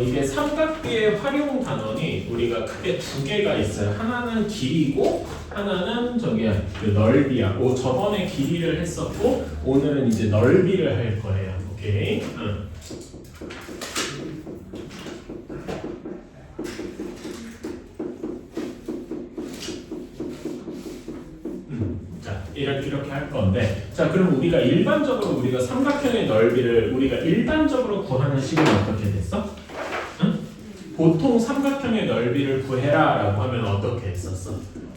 이게 삼각비의 활용 단원이 우리가 크게 두 개가 있어요. 하나는 길이고 하나는 저기야 그 넓이야. 저번에 길이를 했었고 오늘은 이제 넓이를 할 거예요. 오케이. 자, 이렇게 할 건데, 자, 그럼 우리가 일반적으로 우리가 삼각형의 넓이를 우리가 일반적으로 구하는 식은 어떻게 됐어? 응? 보통 삼각형의 넓이를 구해라라고 하면 어떻게 했었어?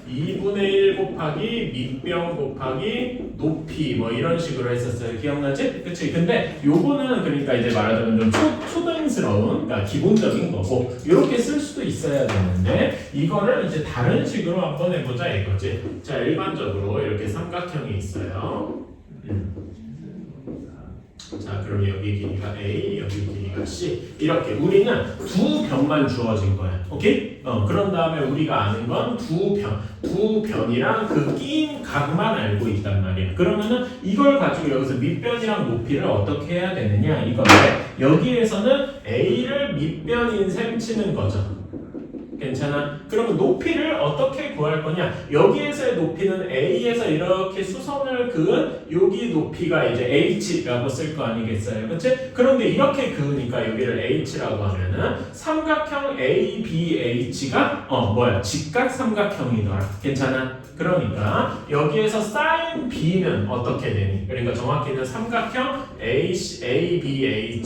2분의 1 곱하기 밑변 곱하기 높이 뭐 이런 식으로 했었어요. 기억나지? 그치? 근데 요거는 그러니까 이제 말하자면 좀 초등스러운, 그러니까 기본적인 거고 이렇게 쓸 수도 있어야 되는데 이거를 이제 다른 식으로 한번 해보자 이거지. 자, 일반적으로 이렇게 삼각형이 있어요. 자, 그럼 여기 길이가 A, 여기 길이가 C 이렇게 우리는 두 변만 주어진 거야. 오케이? 그런 다음에 우리가 아는 건 두 변이랑 그 끼인 각만 알고 있단 말이야. 그러면은 이걸 가지고 여기서 밑변이랑 높이를 어떻게 해야 되느냐 이건데 여기에서는 A를 밑변인 셈 치는 거죠. 괜찮아? 그러면 높이를 어떻게 구할 거냐? 여기에서의 높이는 A에서 이렇게 수선을 그은 여기 높이가 이제 H라고 쓸 거 아니겠어요? 그치? 그런데 이렇게 그으니까 여기를 H라고 하면은 삼각형 ABH가 직각 삼각형이더라. 괜찮아? 그러니까 여기에서 sin B는 어떻게 되니? 그러니까 정확히는 삼각형 ABH에서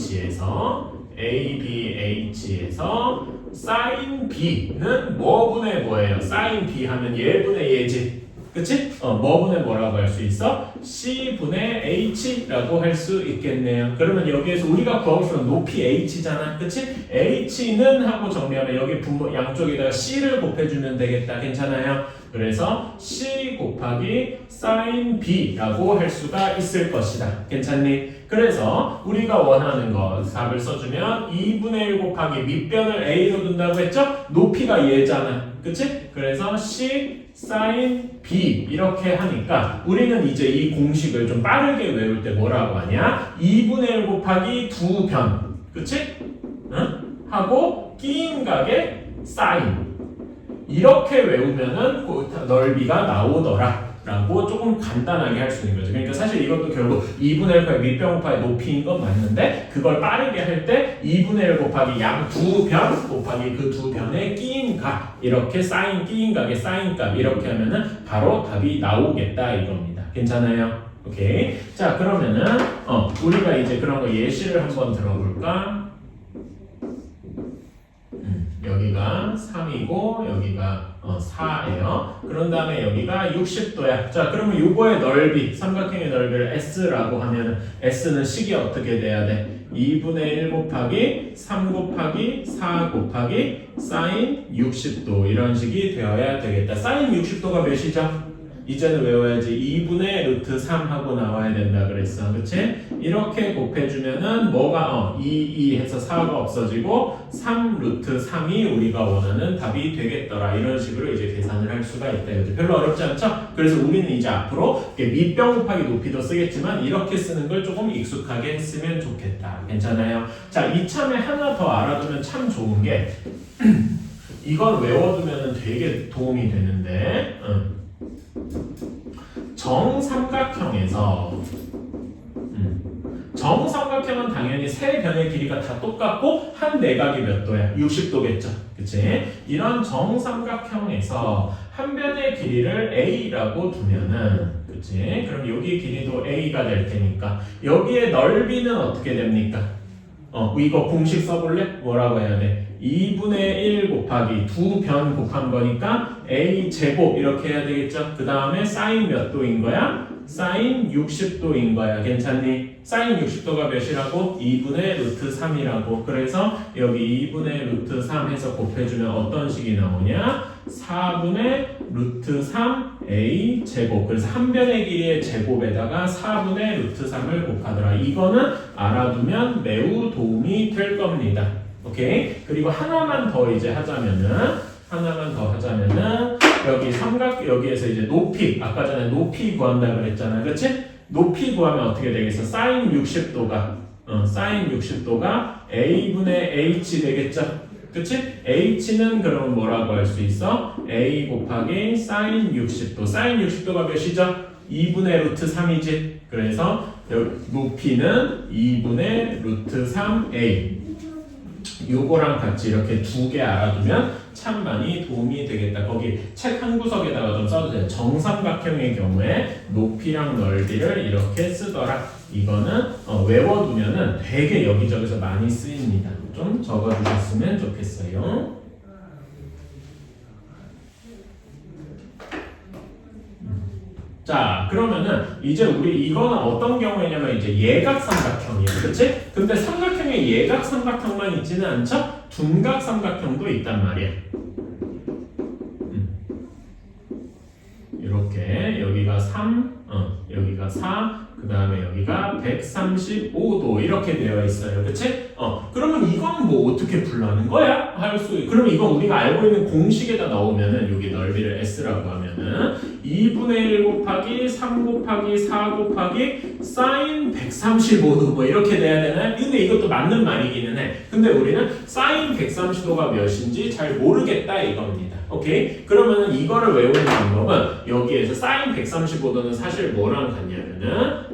sin B는 뭐분의 뭐예요? sin B 하면 얘분의 얘지. 그치? 뭐분의 뭐라고 할 수 있어? C분의 H라고 할 수 있겠네요. 그러면 여기에서 우리가 구하고 싶은 높이 H잖아. 그치? H는 하고 정리하면 여기 양쪽에다가 C를 곱해주면 되겠다. 괜찮아요? 그래서 C 곱하기 sin B라고 할 수가 있을 것이다. 괜찮니? 그래서 우리가 원하는 거 답을 써주면 2분의 1 곱하기 밑변을 A로 둔다고 했죠? 높이가 얘잖아. 그치? 그래서 C sin B 이렇게 하니까 우리는 이제 이 공식을 좀 빠르게 외울 때 뭐라고 하냐? 2분의 1 곱하기 두 변. 그치? 응? 하고 끼인 각의 sin 이렇게 외우면은 넓이가 나오더라 라고 조금 간단하게 할 수 있는 거죠. 그러니까 사실 이것도 결국 2분의 1 곱하기 밑변 곱하기 높이인 건 맞는데 그걸 빠르게 할 때 2분의 1 곱하기 양 두 변 곱하기 그 두 변의 끼인 각 이렇게 사인 끼인 각의 사인 값 이렇게 하면은 바로 답이 나오겠다 이겁니다. 괜찮아요? 오케이. 자, 그러면은 우리가 이제 그런 거 예시를 한번 들어볼까? 여기가 3이고 여기가 4예요. 그런 다음에 여기가 60도야. 자, 그러면 요거의 넓이, 삼각형의 넓이를 S라고 하면 S는 식이 어떻게 돼야 돼? 2분의 1 곱하기 3 곱하기 4 곱하기 사인 60도 이런 식이 되어야 되겠다. 사인 60도가 몇이죠? 이제는 외워야지. 2분의 루트 3 하고 나와야 된다 그랬어. 그치? 이렇게 곱해주면은 뭐가 2 해서 4가 없어지고 3 루트 3이 우리가 원하는 답이 되겠더라. 이런 식으로 이제 계산을 할 수가 있다. 이거죠. 별로 어렵지 않죠? 그래서 우리는 이제 앞으로 밑변 곱하기 높이도 쓰겠지만 이렇게 쓰는 걸 조금 익숙하게 했으면 좋겠다. 괜찮아요? 자, 이참에 하나 더 알아두면 참 좋은 게 이걸 외워두면 되게 도움이 되는데 정삼각형에서 정삼각형은 당연히 세 변의 길이가 다 똑같고 한 내각이 몇 도야? 60도겠죠. 그치? 이런 정삼각형에서 한 변의 길이를 A라고 두면은 그치? 그럼 여기 길이도 A가 될 테니까 여기에 넓이는 어떻게 됩니까? 이거 공식 써볼래? 뭐라고 해야 돼? 2분의 1 곱하기 두 변 곱한 거니까 A 제곱 이렇게 해야 되겠죠? 그 다음에 사인 몇 도인 거야? 사인 60도인 거야. 괜찮니? 사인 60도가 몇이라고? 2분의 루트 3이라고. 그래서 여기 2분의 루트 3 해서 곱해주면 어떤 식이 나오냐? 4분의 루트 3 A 제곱. 그래서 한 변의 길이의 제곱에다가 4분의 루트 3을 곱하더라. 이거는 알아두면 매우 도움이 될 겁니다. 오케이? 그리고 하나만 더 하자면은 여기 여기에서 이제 높이, 아까 전에 높이 구한다 그랬잖아. 그치? 높이 구하면 어떻게 되겠어? 사인 60도가 사인 60도가 a분의 h 되겠죠? 그치? h는 그러면 뭐라고 할 수 있어? a 곱하기 사인 60도. 사인 60도가 몇이죠? 2분의 루트 3이지. 그래서 높이는 2분의 루트 3a. 요거랑 같이 이렇게 두 개 알아두면 참 많이 도움이 되겠다. 거기 책 한 구석에다가 좀 써도 돼. 정삼각형의 경우에 높이랑 넓이를 이렇게 쓰더라. 이거는 외워두면은 되게 여기저기서 많이 쓰입니다. 좀 적어주셨으면 좋겠어요. 자, 그러면은 이제 우리 이거는 어떤 경우에냐면 이제 예각삼각형이에요. 그치? 근데 삼각형에 예각삼각형만 있지는 않죠? 둔각삼각형도 있단 말이야. 이렇게 여기가 3, 여기가 4, 그 다음에 여기가 135도 이렇게 되어 있어요. 그치? 그러면 이건 뭐 어떻게 풀라는 거야? 그러면 이건 우리가 알고 있는 공식에다 넣으면은 여기 넓이를 S라고 하면은 2분의 1 곱하기 3 곱하기 4 곱하기 사인 135도 뭐 이렇게 돼야 되나요? 근데 이것도 맞는 말이기는 해. 근데 우리는 사인 130도가 몇인지 잘 모르겠다 이겁니다. 오케이? 그러면은 이거를 외우는 방법은 여기에서 사인 135도는 사실 뭐랑 같냐면은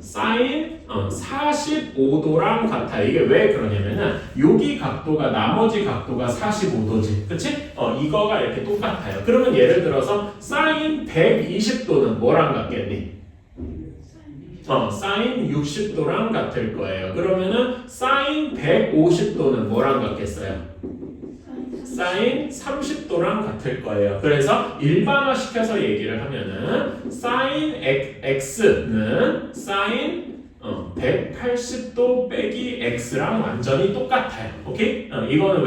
사인 45도랑 같아. 이게 왜 그러냐면은 여기 각도가 나머지 각도가 45도지. 그치? 이거가 이렇게 똑같아요. 그러면 예를 들어서 사인 120도는 뭐랑 같겠니? 사인 60도랑 같을 거예요. 그러면은 사인 150도는 뭐랑 같겠어요? 사인 30도랑 같을 거예요. 그래서 일반화 시켜서 얘기를 하면은 사인 x는 사인 180도 빼기 x랑 완전히 똑같아요. 오케이? 이거는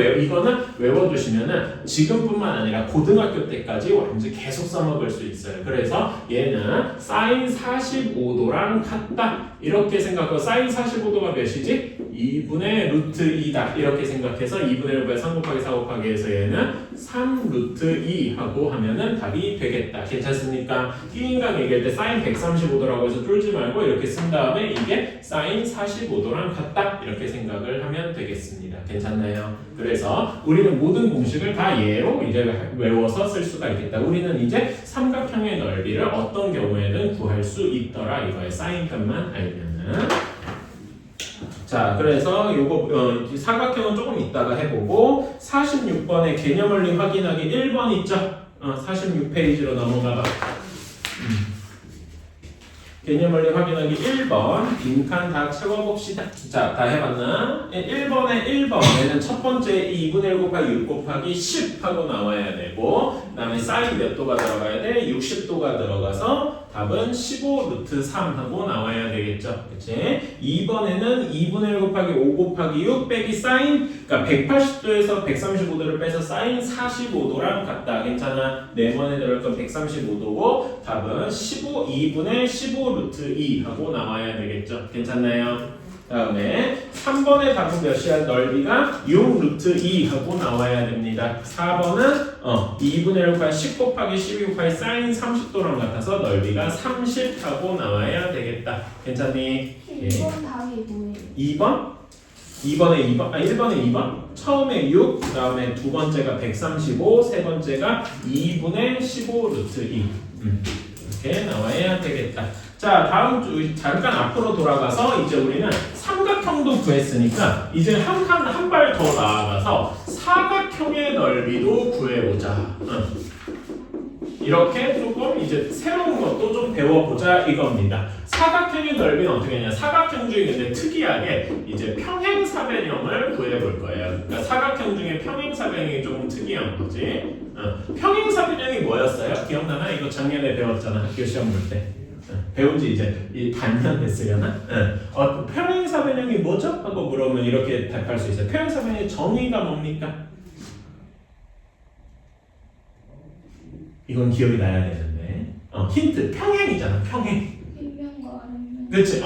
외워두시면은 지금뿐만 아니라 고등학교 때까지 완전 계속 써먹을 수 있어요. 그래서 얘는 사인 45도랑 같다. 이렇게 생각하고 사인 45도가 몇이지? 2분의 루트 2다. 이렇게 생각해서 2분의 1분의 3 곱하기 4 곱하기 해서 얘는 3 루트 2 하고 하면은 답이 되겠다. 괜찮습니까? 끼인강 얘기할 때 사인 135도라고 해서 쫄지 말고 이렇게 쓴 다음에 이게 사인 45도랑 같다. 이렇게 생각을 하면 되겠습니다. 괜찮나요? 그래서 우리는 모든 공식을 다 예로 이제 외워서 쓸 수가 있겠다. 우리는 이제 삼각형의 넓이를 어떤 경우에는 구할 수 있더라. 이거의 사인 값만 알면은. 자, 그래서 요거 삼각형은 조금 이따가 해보고 46번의 개념원리 확인하기 1번 있죠? 46페이지로 넘어가봐. 개념원리 확인하기 1번 빈칸 다 채워봅시다. 자, 다 해봤나? 1번에 1번에는 첫 번째 2분의 1 곱하기 6 곱하기 10 하고 나와야 되고 그 다음에 사인 몇 도가 들어가야 돼? 60도가 들어가서 답은 15 루트 3 하고 나와야 되겠죠. 그치? 2번에는 2분의 1 곱하기 5 곱하기 6 빼기 사인 그러니까 180도에서 135도를 빼서 사인 45도랑 같다. 괜찮아? 4번에 들어갈 건 135도고 답은 2분의 15 루트 2 하고 나와야 되겠죠. 괜찮나요? 다음에 3번의 답은 몇이야? 넓이가 6 루트 2 하고 나와야 됩니다. 4번은 2분의 1 곱하기 10 곱하기 12 곱하기 사인 30도랑 같아서 넓이가 30 하고 나와야 되겠다. 괜찮니? 1번 답이 뭐예요? 2번? 1번에 2번? 처음에 6, 그 다음에 두 번째가 135, 세 번째가 2분의 15 루트 2 이렇게 나와야 되겠다. 자, 다음 주 잠깐 앞으로 돌아가서 이제 우리는 삼각형도 구했으니까 이제 한 발 더 나아가서 사각형의 넓이도 구해보자. 이렇게 조금 이제 새로운 것도 좀 배워보자 이겁니다. 사각형의 넓이는 어떻게 하냐? 사각형 중에 근데 특이하게 이제 평행사변형을 구해볼 거예요. 그러니까 사각형 중에 평행사변형이 조금 특이한 거지. 평행사변형이 뭐였어요? 기억나나? 이거 작년에 배웠잖아. 학교 시험 볼 때. 배운 지 이제 반년 됐으려나? 평행사변형이 뭐죠? 하고 물어보면 이렇게 답할 수 있어요. 평행사변형의 정의가 뭡니까? 이건 기억이 나야 되는데. 힌트. 평행이잖아. 평행. 윗면과 아랫면. 그렇지.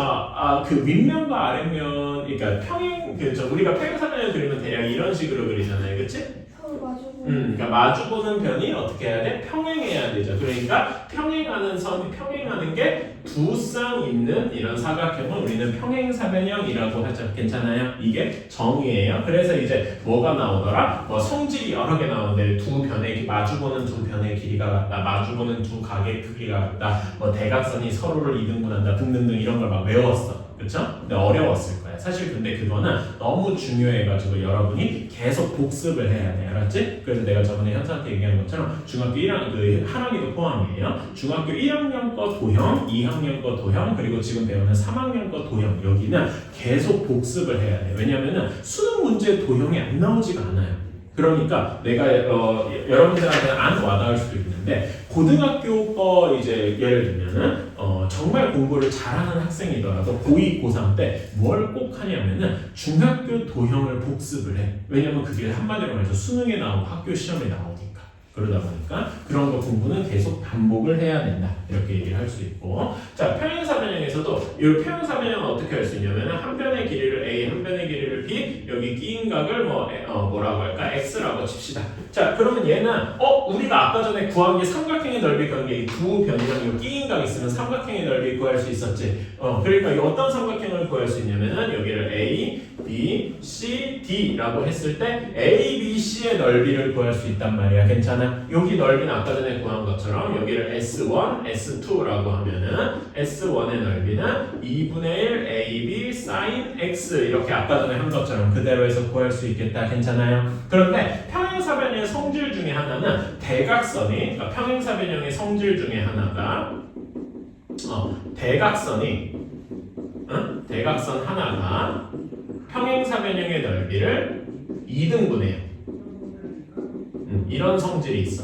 그 윗면과 아랫면, 그러니까 평행, 그렇죠. 우리가 평행사변형 그리면 대략 이런 식으로 그리잖아요. 그렇지? 서로 그러니까 마주보는 변이 어떻게 해야 돼? 평행해야 되죠. 그러니까 평행하는 선이 평행하는 게 두 쌍 있는 이런 사각형을 우리는 평행사변형이라고 하죠. 괜찮아요? 이게 정의예요. 그래서 이제 뭐가 나오더라? 뭐 성질이 여러 개 나오는데 두 변의 마주보는 두 변의 길이가 같다. 마주보는 두 각의 크기가 같다. 뭐 대각선이 서로를 이등분한다. 등등등 이런 걸 막 외웠어. 그쵸? 근데 어려웠을 거야. 사실 근데 그거는 너무 중요해가지고 여러분이 계속 복습을 해야 돼. 알았지? 그래서 내가 저번에 현수한테 얘기한 것처럼 중학교 1학년, 그 하랑이도 포함이에요. 중학교 1학년 거 도형, 2학년 거 도형, 그리고 지금 배우는 3학년 거 도형. 여기는 계속 복습을 해야 돼. 왜냐면은 수능 문제 도형이 안 나오지가 않아요. 그러니까 내가 여러분들한테는 안 와닿을 수도 있는데 고등학교 거 이제 예를 들면은 정말 공부를 잘하는 학생이더라도 고2, 고3 때 뭘 꼭 하냐면은 중학교 도형을 복습을 해. 왜냐면 그게 한마디로 말해서 수능에 나오고 학교 시험에 나오니까. 그러다 보니까 그런 거 공부는 계속 반복을 해야 된다. 이렇게 얘기를 할 수 있고. 자, 평행사변형에서도 이 평행사변형은 어떻게 할 수 있냐면 한 변의 길이를 A, 한 변의 길이를 B, 여기 끼인 각을 뭐라고 할까? X라고 칩시다. 자, 그러면 얘는 우리가 아까 전에 구한 게 삼각형의 넓이 구한 게 두 변이랑 이 끼인 각 있으면 삼각형의 넓이 구할 수 있었지. 그러니까 이 어떤 삼각형을 구할 수 있냐면은 여기를 A, B, C, D라고 했을 때 A, B, C의 넓이를 구할 수 있단 말이야. 괜찮아? 여기 넓이는 아까 전에 구한 것처럼 여기를 S1, S2라고 하면은 S1의 넓이는 2분의 1 AB sin X 이렇게 아까 전에 한 것처럼 그대로 해서 구할 수 있겠다. 괜찮아요? 그런데 평행사변형의 성질 중에 하나는 대각선이 그러니까 평행사변형의 성질 중에 하나가 대각선 하나가 평행사변형의 넓이를 2등분해요. 이런 성질이 있어.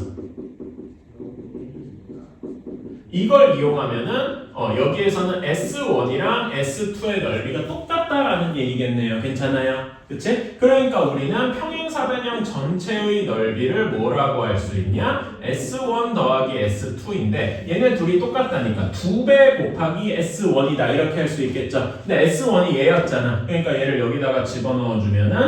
이걸 이용하면은 여기에서는 S1이랑 S2의 넓이가 똑같다라는 얘기겠네요. 괜찮아요? 그치? 그러니까 우리는 평행사변형 전체의 넓이를 뭐라고 할 수 있냐? S1 더하기 S2인데 얘네 둘이 똑같다니까 2배 곱하기 S1이다 이렇게 할 수 있겠죠? 근데 S1이 얘였잖아. 그러니까 얘를 여기다가 집어넣어 주면은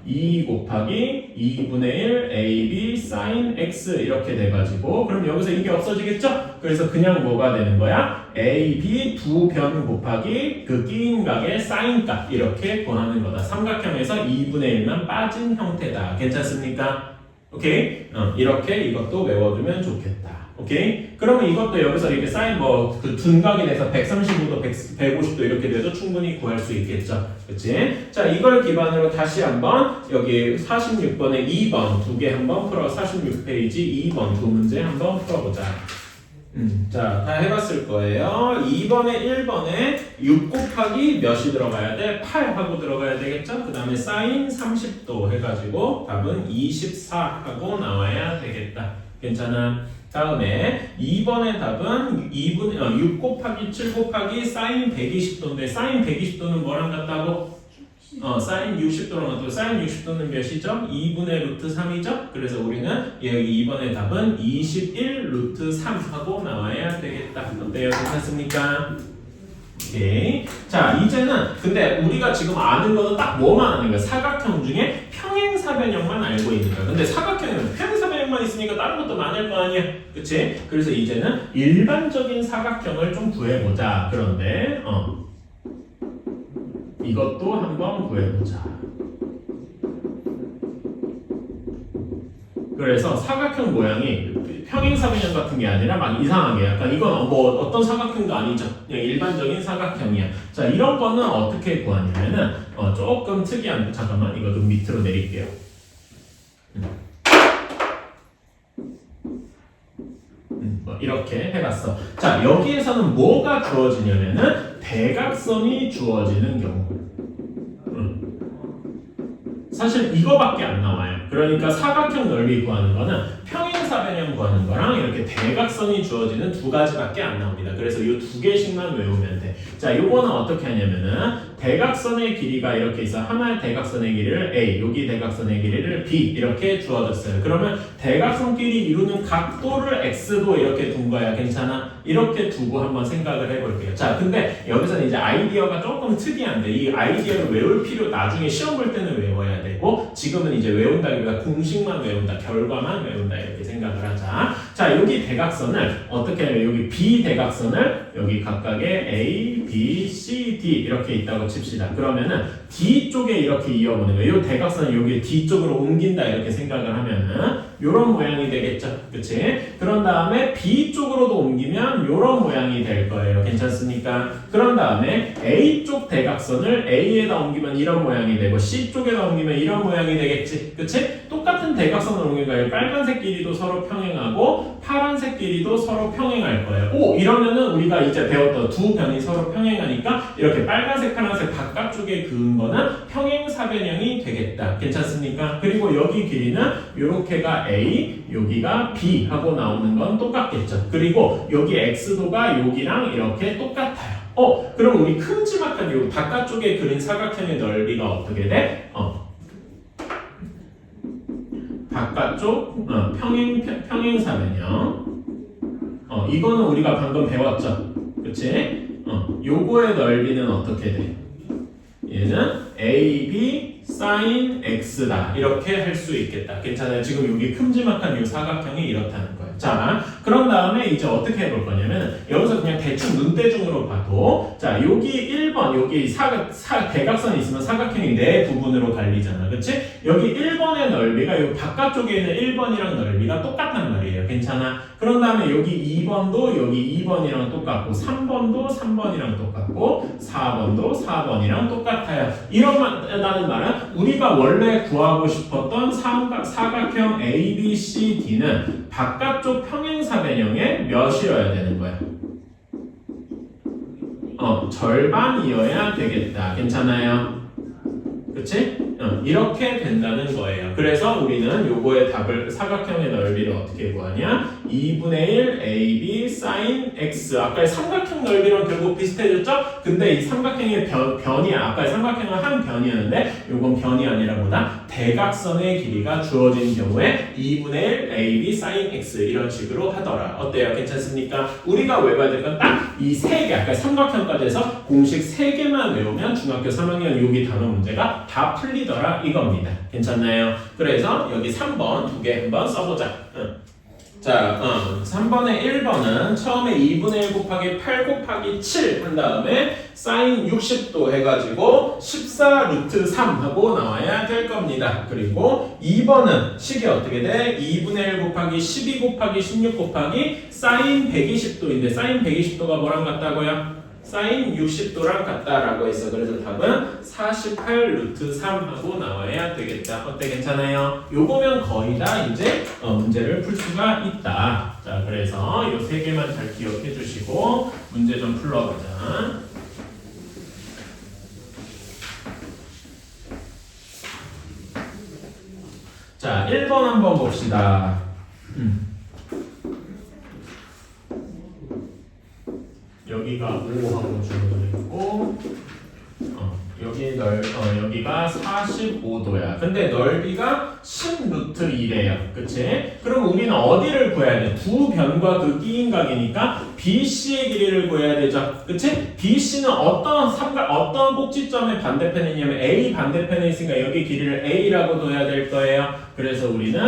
2 곱하기 2분의 1 AB sin X 이렇게 돼가지고 그럼 여기서 이게 없어지겠죠? 그래서 그냥 뭐가 되는 거야? AB 두 변 곱하기 그 끼인 각의 sin 값 이렇게 구하는 거다. 삼각형에서 2분의 1만 빠진 형태다. 괜찮습니까? 오케이? 이렇게 이것도 외워두면 좋겠다. 오케이? 그러면 이것도 여기서 이렇게 사인 그 둔각이 돼서 135도, 150도 이렇게 돼도 충분히 구할 수 있겠죠. 그치? 자, 이걸 기반으로 다시 한번 여기 46번에 2번 두 개 한번 풀어 46페이지 2번 두 문제 한번 풀어보자. 자, 다 해봤을 거예요. 2번에 1번에 6 곱하기 몇이 들어가야 돼? 8 하고 들어가야 되겠죠? 그 다음에 사인 30도 해가지고 답은 24 하고 나와야 되겠다. 괜찮아? 다음에 2번의 답은 6 곱하기 7 곱하기 사인 120도인데 사인 120도는 뭐랑 같다고? 사인 60도랑 같고 사인 60도는 몇이죠? 2분의 루트 3이죠? 그래서 우리는 여기 2번의 답은 21 루트 3 하고 나와야 되겠다. 어때요? 괜찮습니까? 오케이. 자, 이제는 근데 우리가 지금 아는 거는 딱 뭐만 아는 거야? 사각형 중에 평행사변형만 알고 있는 거야. 근데 사각형은 평행사변형만 있으니까 다른 것도 많을 거 아니야. 그치? 그래서 이제는 일반적인 사각형을 좀 구해보자. 그런데 이것도 한번 구해보자. 그래서 사각형 모양이 평행사변형 같은 게 아니라 막 이상하게 약간 이건 뭐 어떤 사각형도 아니죠. 그냥 일반적인 사각형이야. 자, 이런 거는 어떻게 구하냐면은 조금 특이한 잠깐만 이거 좀 밑으로 내릴게요. 이렇게 해봤어. 자, 여기에서는 뭐가 주어지냐면은 대각선이 주어지는 경우. 사실 이거밖에 안 나와요. 그러니까 사각형 넓이 구하는 거는 평행 평행사변형 구하는 거랑 이렇게 대각선이 주어지는 두 가지밖에 안 나옵니다. 그래서 이 두 개씩만 외우면 돼. 자, 요거는 어떻게 하냐면은 대각선의 길이가 이렇게 있어. 하나의 대각선의 길이를 A, 여기 대각선의 길이를 B 이렇게 주어졌어요. 그러면 대각선끼리 이루는 각도를 X도 이렇게 둔 거야. 괜찮아? 이렇게 두고 한번 생각을 해볼게요. 자, 근데 여기서는 이제 아이디어가 조금 특이한데 이 아이디어를 외울 필요 나중에 시험 볼 때는 외워야 되고 지금은 이제 외운다기보다 공식만 외운다, 결과만 외운다 이렇게 생각을 하자. 자, 여기 대각선을 어떻게 하면 여기 B 대각선을 여기 각각의 A, B, C, D 이렇게 있다고 칩시다. 그러면은 D 쪽에 이렇게 이어보는 거예요. 이 대각선을 여기 D 쪽으로 옮긴다 이렇게 생각을 하면은 요런 모양이 되겠죠. 그치? 그런 다음에 B 쪽으로도 옮기면 요런 모양이 될 거예요. 괜찮습니까? 그런 다음에 A 쪽 대각선을 A에다 옮기면 이런 모양이 되고 C 쪽에다 옮기면 이런 모양이 되겠지. 그치? 똑같은 대각선을 옮기면 빨간색 길이도 서로 평행하고 파란색 길이도 서로 평행할 거예요. 오! 이러면은 우리가 이제 배웠던 두 변이 서로 평행하니까 이렇게 빨간색, 파란색 바깥쪽에 그은 거는 평행사변형이 되겠다. 괜찮습니까? 그리고 여기 길이는 요렇게가 A, 여기가 B 하고 나오는 건 똑같겠죠. 그리고 여기 X도가 여기랑 이렇게 똑같아요. 그럼 우리 큼지막한 요 바깥쪽에 그린 사각형의 넓이가 어떻게 돼? 바깥쪽 평행사변형. 이거는 우리가 방금 배웠죠. 그치? 요거의 넓이는 어떻게 돼? 얘는 AB sin X다. 이렇게 할 수 있겠다. 괜찮아요? 지금 여기 큼지막한 이 사각형이 이렇다는 거예요. 자, 그런 다음에 이제 어떻게 해볼 거냐면 여기서 그냥 대충 눈대중으로 봐도 자, 여기 1번 여기 대각선이 있으면 사각형이 네 부분으로 갈리잖아. 그치? 여기 1번의 넓이가 여기 바깥쪽에 있는 1번이랑 넓이가 똑같단 말이에요. 괜찮아? 그런 다음에 여기 2번도 여기 2번이랑 똑같고 3번도 3번이랑 똑같고 4번도 4번이랑 똑같아요. 이런다는 말은 우리가 원래 구하고 싶었던 사각형 ABCD는 바깥쪽 평행사변형의 몇이어야 되는 거야? 절반이어야 되겠다. 괜찮아요? 그치? 이렇게 된다는 거예요. 그래서 우리는 요거의 답을 사각형의 넓이를 어떻게 구하냐? 2분의 1 AB sin X. 아까의 삼각형 넓이랑 결국 비슷해졌죠? 근데 이 삼각형의 변이야. 아까의 삼각형은 한 변이었는데 요건 변이 아니라 뭐다? 대각선의 길이가 주어진 경우에 2분의 1 AB sin X 이런 식으로 하더라. 어때요? 괜찮습니까? 우리가 외워야 될 건 딱 이 세 개, 아까 삼각형까지 해서 공식 3개만 외우면 중학교 3학년 여기 단어 문제가 다 풀리더라 이겁니다. 괜찮나요? 그래서 여기 3번 두 개 한번 써보자. 자, 3번의 1번은 처음에 2분의 1 곱하기 8 곱하기 7 한 다음에 사인 60도 해가지고 14 루트 3 하고 나와야 될 겁니다. 그리고 2번은 식이 어떻게 돼? 2분의 1 곱하기 12 곱하기 16 곱하기 사인 120도인데 사인 120도가 뭐랑 같다고요? 사인 60도랑 같다라고 했어. 그래서 답은 48 루트 3 하고 나와야 되겠다. 어때? 괜찮아요? 요거면 거의 다 이제 문제를 풀 수가 있다. 자, 그래서 요 세 개만 잘 기억해 주시고 문제 좀 풀어보자. 자, 1번 한번 봅시다. 여기가 5하고 주어져 있고 여기가 45도야. 근데 넓이가 10 루트 1이에요. 그치? 그럼 우리는 어디를 구해야 돼? 두 변과 그 끼인각이니까 BC의 길이를 구해야 되죠. 그치? BC는 어떤 꼭지점의 반대편에 있냐면 A 반대편에 있으니까 여기 길이를 A라고 둬야 될 거예요. 그래서 우리는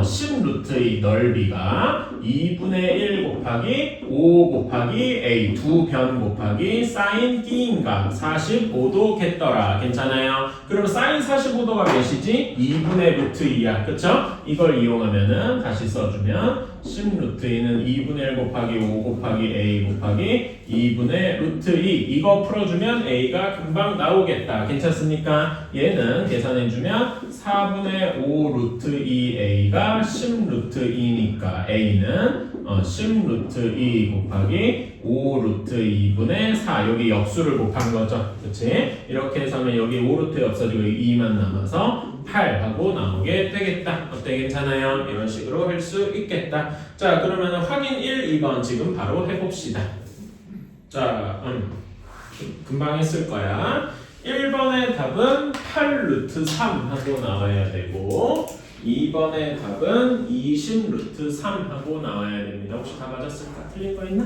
10 루트 2 넓이가 2분의 1 곱하기 5 곱하기 A 두 변 곱하기 사인 끼인각 45도 겠더라. 괜찮아요? 그럼 사인 45도가 몇이지? 2분의 루트 2야. 그쵸? 이걸 이용하면은 다시 써주면 10 루트 2는 2분의 1 곱하기 5 곱하기 A 곱하기 2분의 루트 2 이거 풀어주면 A가 금방 나오겠다. 괜찮습니까? 얘는 계산해주면 4분의 5 루트 2A가 10 루트 2니까 A는 10 루트 2 곱하기 5 루트 2분의 4 여기 역수를 곱한 거죠. 그치? 이렇게 해서 하면 여기 5 루트 없어지고 2만 남아서 8하고 나오게 되겠다. 어때? 괜찮아요? 이런 식으로 할 수 있겠다. 자, 그러면 확인 1, 2번 지금 바로 해봅시다. 자, 금방 했을 거야. 1번의 답은 8 루트 3 하고 나와야 되고 2번의 답은 20 루트 3 하고 나와야 됩니다. 혹시 다 맞았을까? 틀린 거 있나?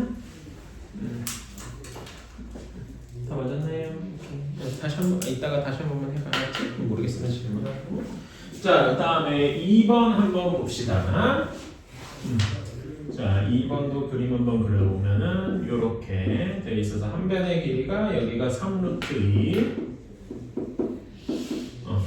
다 맞았나요? 다시 한번 이따가 다시 한 번만 해봐야지. 모르겠으면 질문하고. 자, 그다음에 2번 한번 봅시다. 자, 2번도 그림 한번 그려보면은 이렇게 돼 있어서 한 변의 길이가 여기가 3 루트 2.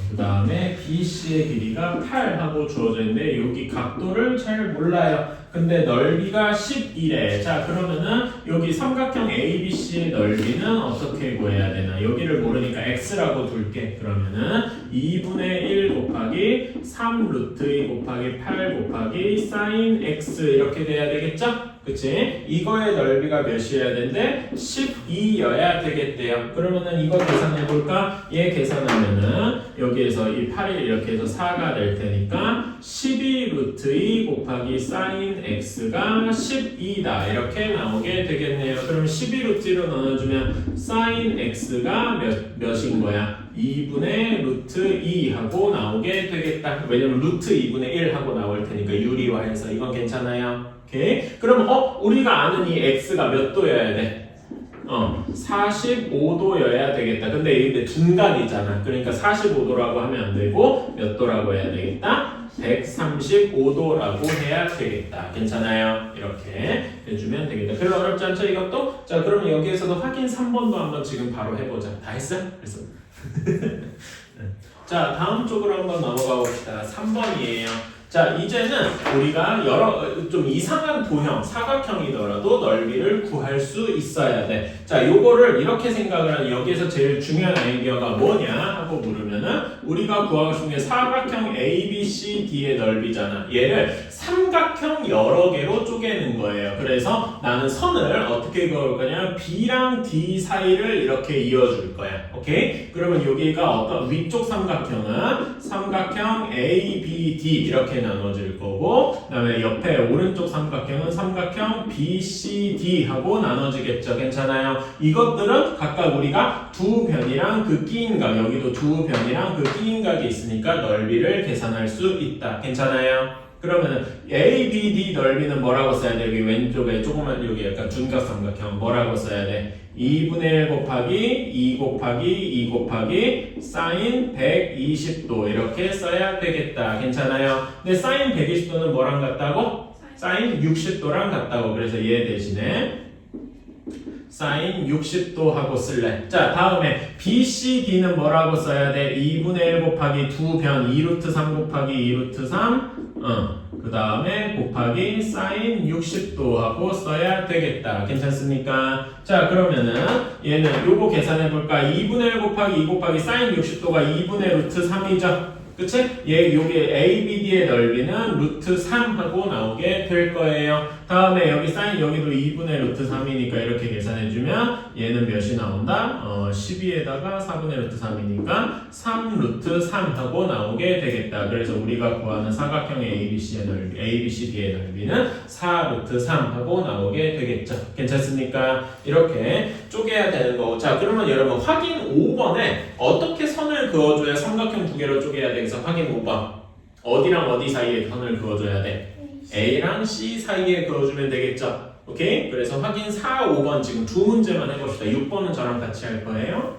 그 다음에 BC의 길이가 8하고 주어져 있는데 여기 각도를 잘 몰라요. 근데 넓이가 11에 자 그러면은 여기 삼각형 ABC의 넓이는 어떻게 구해야 되나? 여기를 모르니까 x라고 둘게. 그러면은 2분의 1 곱하기 3 루트 2 곱하기 8 곱하기 사인 x 이렇게 돼야 되겠죠? 그치? 이거의 넓이가 몇이어야 된대? 12여야 되겠대요. 그러면은 이거 계산해볼까? 얘 계산하면은 여기에서 이 8이 이렇게 해서 4가 될 테니까 12 루트 2 곱하기 사인 x가 12다. 이렇게 나오게 되겠네요. 그럼 12 루트 2로 나눠주면 사인 x가 몇인 거야? 2분의 루트 2 하고 나오게 되겠다. 왜냐면 루트 2분의 1 하고 나올 테니까 유리화해서 이건 괜찮아요. 오케이? 그럼 우리가 아는 이 x가 몇 도여야 돼? 45도여야 되겠다. 근데 둔각이잖아. 그러니까 45도라고 하면 안 되고 몇 도라고 해야 되겠다? 135도라고 해야 되겠다. 괜찮아요? 이렇게 해주면 되겠다. 별로 어렵지 않죠? 이것도? 자, 그럼 여기에서도 확인 3번도 한번 지금 바로 해보자. 다 했어? 그래서 자, 다음 쪽으로 한번 넘어가 봅시다. 3번이에요. 자, 이제는 우리가 좀 이상한 도형, 사각형이더라도 넓이를 구할 수 있어야 돼. 자, 요거를 이렇게 생각을 하면 여기에서 제일 중요한 아이디어가 뭐냐 하고 물으면은 우리가 구하고 싶은 게 사각형 ABCD의 넓이잖아. 얘를 삼각형 여러 개로 쪼개는 거예요. 그래서 나는 선을 어떻게 그을 거냐? B랑 D 사이를 이렇게 이어줄 거야. 오케이? 그러면 여기가 어떤 위쪽 삼각형은 삼각형 ABD 이렇게 나눠질 거고 그다음에 옆에 오른쪽 삼각형은 삼각형 BCD 하고 나눠지겠죠. 괜찮아요? 이것들은 각각 우리가 두 변이랑 그 끼인각 여기도 두 변이랑 그 끼인각이 있으니까 넓이를 계산할 수 있다. 괜찮아요? 그러면 ABD 넓이는 뭐라고 써야 돼? 여기 왼쪽에 조그만 여기 약간 둔각 삼각형 뭐라고 써야 돼? 2분의 1 곱하기 2 곱하기 2 곱하기 사인 120도 이렇게 써야 되겠다. 괜찮아요? 근데 사인 120도는 뭐랑 같다고? 사인 60도랑 같다고. 그래서 얘 대신에 사인 60도 하고 쓸래. 자, 다음에 BCD는 뭐라고 써야 돼? 2분의 1 곱하기 2변 2루트 3 곱하기 2루트 3 그 다음에 곱하기 사인 60도 하고 써야 되겠다. 괜찮습니까? 자, 그러면은 얘는 요거 계산해볼까? 2분의 1 곱하기 2 곱하기 사인 60도가 2분의 루트 3이죠? 그치? 여기 ABD의 넓이는 루트 3 하고 나오게 될 거예요. 다음에 여기 사인 여기도 2분의 루트 3이니까 이렇게 계산해주면 얘는 몇이 나온다? 12에다가 4분의 루트 3이니까 3 루트 3 하고 나오게 되겠다. 그래서 우리가 구하는 사각형의 ABCD의 넓이는 4 루트 3 하고 나오게 되겠죠. 괜찮습니까? 이렇게 쪼개야 되는 거고. 자, 그러면 여러분 확인 5번에 어떻게 선을 그어줘야 삼각형 두 개로 쪼개야 되겠어? 확인 5번. 어디랑 어디 사이에 선을 그어줘야 돼? A랑 C 사이에 그어주면 되겠죠? 오케이? 그래서 확인 4, 5번 지금 두 문제만 해봅시다. 6번은 저랑 같이 할 거예요.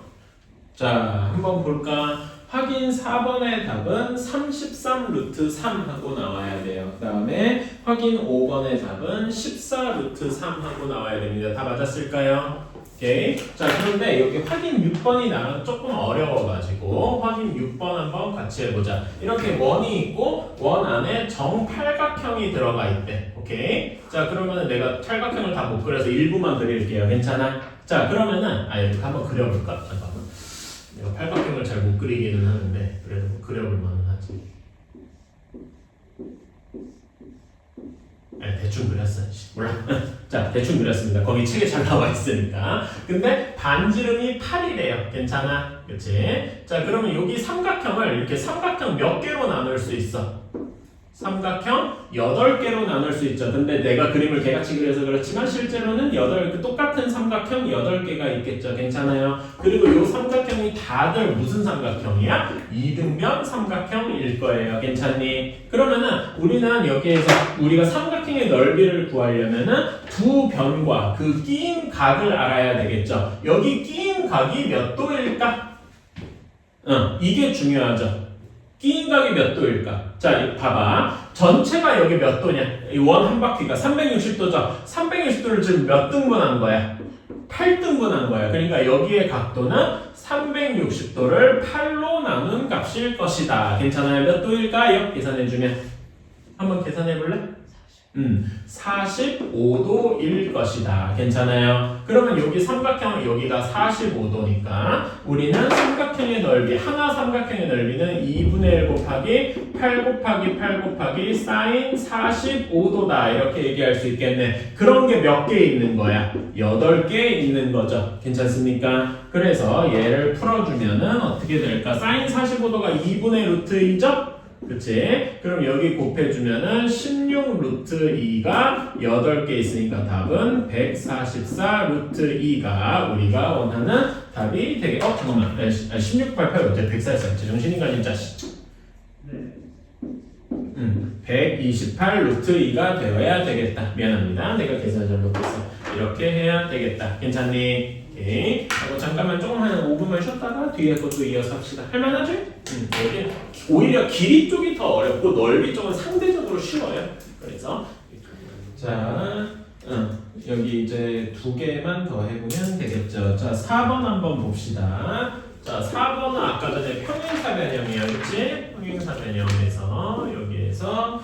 자, 한번 볼까? 확인 4번의 답은 33 루트 3 하고 나와야 돼요. 그 다음에 확인 5번의 답은 14 루트 3 하고 나와야 됩니다. 다 맞았을까요? 오케이. 자, 그런데 여기 확인 6번이 나는 조금 어려워가지고 확인 6번 한번 같이 해보자. 이렇게 원이 있고 원 안에 정팔각형이 들어가 있대. 오케이. 자, 그러면은 내가 팔각형을 다 못 그려서 일부만 그릴게요. 괜찮아? 자, 그러면은 이렇게 한번 그려볼까? 잠깐만. 내가 팔각형을 잘 못 그리기는 하는데 그래도 뭐 그려볼 만은 하지. 대충 그렸어. 몰라. 자, 자, 대충 그렸습니다. 거기 책에 잘 나와 있으니까. 근데 반지름이 8이래요. 괜찮아? 그치? 자, 그러면 여기 삼각형을 이렇게 삼각형 몇 개로 나눌 수 있어? 삼각형 8개로 나눌 수 있죠. 근데 내가 그림을 개같이 그려서 그렇지만 실제로는 똑같은 삼각형 8개가 있겠죠. 괜찮아요? 그리고 이 삼각형이 다들 무슨 삼각형이야? 이등변 삼각형일 거예요. 괜찮니? 그러면은 우리는 여기에서 우리가 삼각형의 넓이를 구하려면은 두 변과 그 끼인 각을 알아야 되겠죠. 여기 끼인 각이 몇 도일까? 이게 중요하죠. 끼인 각이 몇 도일까? 자, 봐봐. 전체가 여기 몇 도냐? 이 원 한 바퀴가 360도죠. 360도를 지금 몇 등분한 거야? 8등분한 거야. 그러니까 여기의 각도는 360도를 8로 나눈 값일 것이다. 괜찮아요? 몇 도일까요? 계산해주면. 한번 계산해볼래? 45도일 것이다. 괜찮아요? 그러면 여기 삼각형 여기가 45도니까 우리는 삼각형의 넓이, 하나 삼각형의 넓이는 2분의 1 곱하기 8 곱하기 8 곱하기 사인 45도다. 이렇게 얘기할 수 있겠네. 그런 게 몇 개 있는 거야? 8개 있는 거죠. 괜찮습니까? 그래서 얘를 풀어주면은 어떻게 될까? 사인 45도가 2분의 루트 2죠? 그치? 그럼 여기 곱해주면은 16 루트 2가 8개 있으니까 답은 144 루트 2가 우리가 원하는 답이 되게, 잠깐만. 16, 88, 어때? 144. 제정신인가, 진짜. 128 루트 2가 되어야 되겠다. 미안합니다. 내가 계산 잘못했어. 이렇게 해야 되겠다. 괜찮니? 오케이. 하고 잠깐만 조금 한 5분만 쉬었다가 뒤에 것도 이어서 합시다. 할만하지? 여기 오히려 길이 쪽이 더 어렵고 넓이 쪽은 상대적으로 쉬워요. 그래서 자, 여기 이제 2개만 더 해보면 되겠죠. 자, 4번 한번 봅시다. 자, 4번은 아까 전에 평행사변형이야, 그치? 평행사변형에서 여기에서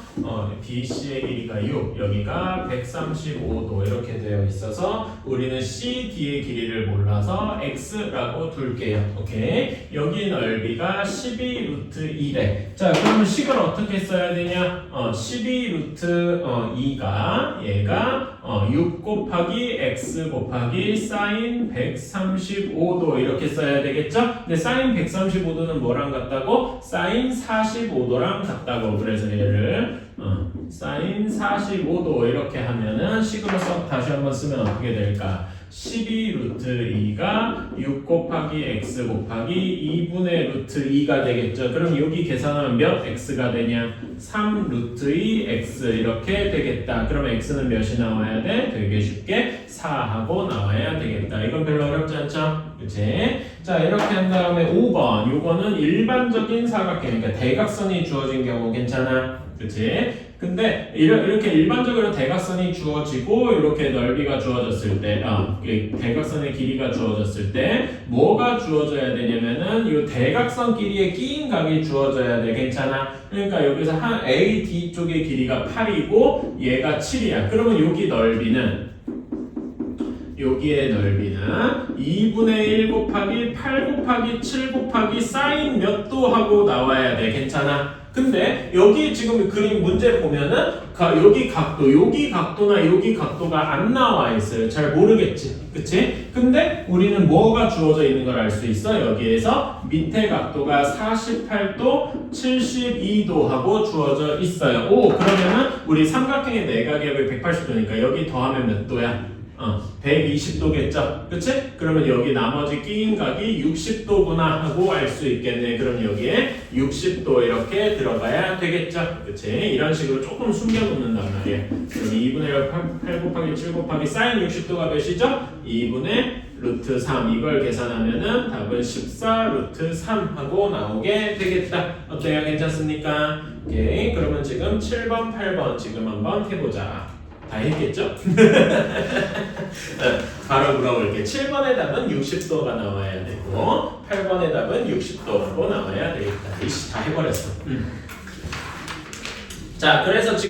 BC의 길이가 6, 여기가 135도 이렇게 되어 있어서 우리는 CD의 길이를 몰라서 X라고 둘게요. 오케이? 여기 넓이가 12 루트 2래. 자, 그러면 식을 어떻게 써야 되냐? 12 루트 2가 얘가 6 곱하기 X 곱하기 사인 135도 이렇게 써야 되겠죠? 근데 사인 135도는 뭐랑 같다고? 사인 45도랑 같다고. 그래서 얘를 사인 45도 이렇게 하면은 식으로 다시 한번 쓰면 어떻게 될까? 12 루트 2가 6 곱하기 x 곱하기 2분의 루트 2가 되겠죠. 그럼 여기 계산하면 몇 x가 되냐? 3 루트 2 x 이렇게 되겠다. 그러면 x는 몇이 나와야 돼? 되게 쉽게 4하고 나와야 되겠다. 이건 별로 어렵지 않죠? 그치? 자, 이렇게 한 다음에 5번. 요거는 일반적인 사각형, 그러니까 대각선이 주어진 경우 괜찮아? 그치? 근데 이렇게 일반적으로 대각선이 주어지고 이렇게 넓이가 주어졌을 때, 대각선의 길이가 주어졌을 때 뭐가 주어져야 되냐면은 이 대각선 길이의 끼인 각이 주어져야 돼. 괜찮아? 그러니까 여기서 한 AD 쪽의 길이가 8이고 얘가 7이야. 그러면 여기 넓이는 여기의 넓이는 2분의 1 곱하기 8 곱하기 7 곱하기 사인 몇 도 하고 나와야 돼. 괜찮아? 근데 여기 지금 그림 문제 보면은 여기 각도나 여기 각도가 안 나와 있어요. 잘 모르겠지, 그치? 근데 우리는 뭐가 주어져 있는 걸 알 수 있어? 여기에서 밑에 각도가 48도, 72도 하고 주어져 있어요. 그러면은 우리 삼각형의 내각역이 180도니까 여기 더하면 몇 도야? 120도겠죠? 그치? 그러면 여기 나머지 끼인 각이 60도구나 하고 알 수 있겠네. 그럼 여기에 60도 이렇게 들어가야 되겠죠? 그치? 이런 식으로 조금 숨겨놓는단 말이야. 그럼 2분의 8 곱하기 7 곱하기 사인 60도가 몇이죠? 2분의 루트 3 이걸 계산하면은 답은 14 루트 3 하고 나오게 되겠다. 어때요? 괜찮습니까? 오케이. 그러면 지금 7번, 8번 지금 한번 해보자. 다 했겠죠? 바로 물어볼게. 7번의 답은 60도가 나와야 되고 8번의 답은 60도라고 나와야 되겠다. 이씨 다 해버렸어. 자, 그래서 지금